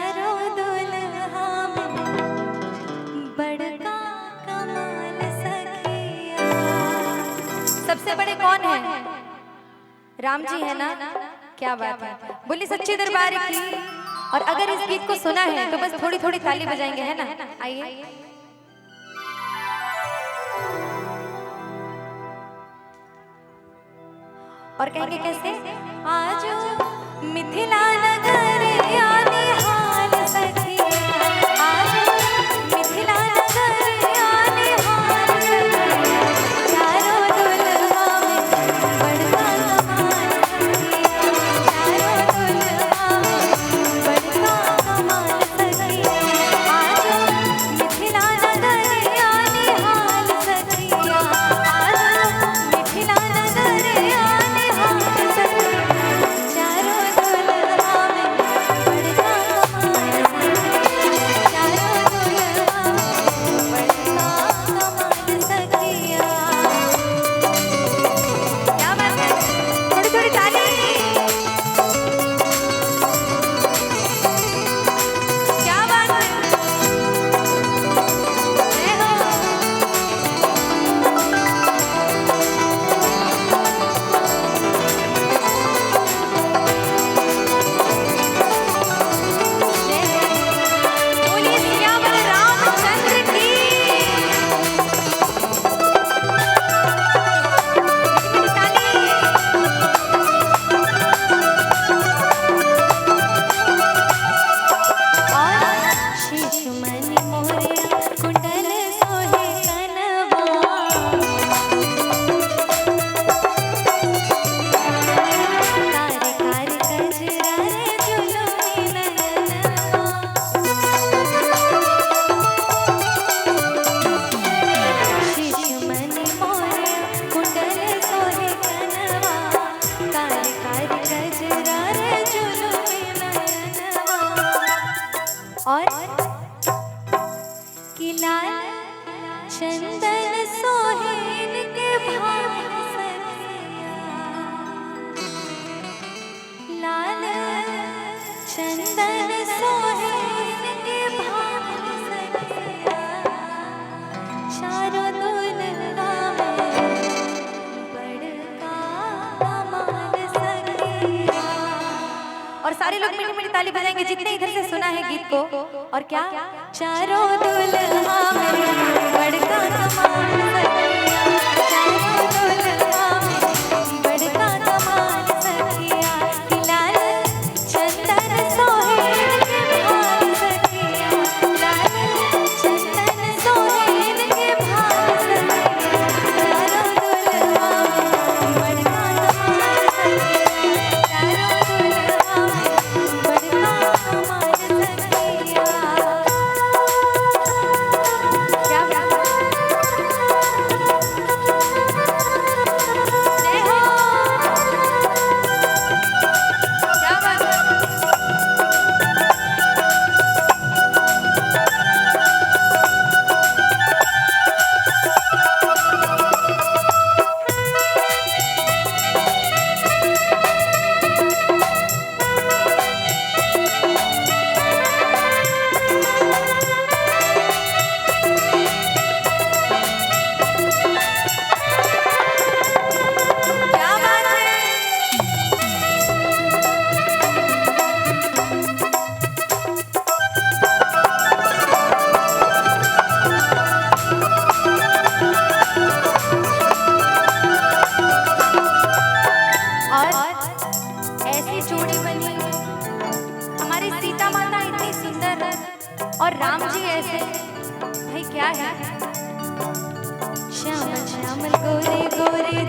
चारों दुल्हा में बड़का कमाल सखिया। सबसे बड़े कौन है? राम जी है ना? क्या बात है, बोली सच्चे दरबार की। और अगर इस गीत को सुना है तो बस थोड़ी थोड़ी ताली बजाएंगे, है ना? आइए। और कहेंगे कैसे? आज मिथिला नगर यानी हाल सखिया, आज मिथिला नगर यानी हाल सखिया, चारों दुल्हा में बड़का कमाल सखिया, चारों दुल्हा में बड़का कमाल सखिया, आज मिथिला नगर यानी हाल सखिया, आज मिथिला नगर यानी हाल सखिया, चारों दुल्हा में बड़का कमाल सखिया, चारों दुल्हा में बड़का कमाल सखिया। क्या बात है, थोड़ी थोड़ी ताली। क्या बात है, जय हो। बोलिए सियावर रामचंद्र की। और शिशुमणि मोरया कुंडल सोहे कनवा, कारी कारी कजरा रे जुलमी नयनवा, शिशुमणि मोरया कुंडल सोहे कनवा, कारी कारी कजरा रे जुलमी नयनवा। और कि लाल चंदन सोहेन के भाव सखिया, लाल चंदन सोहेन के भाव सखिया, चारों दुल्हा में बड़का कमाल सखिया। और सारे लोग मीठी मीठी ताली बजाएंगे जितने इधर से सुना है गीत को। और क्या? चारों दुल्हा में बड़का कमाल सखिया, चारों दुल्हा में बड़का कमाल सखिया, कि लाल चंदन सोहेन के भाव सखिया, लाल चंदन सोहेन के भाव सखिया, चारों दुल्हा में बड़का कमाल सखिया, चारों दुल्हा में बड़का कमाल सखिया। क्या बात है? जय हो। क्या बात है? क्या बात है? और ऐसी जोड़ी बनी, हमारी सीता माता इतनी सुंदर और राम जी ऐसे, भाई क्या है? श्यामल श्यामल गोरे गोरे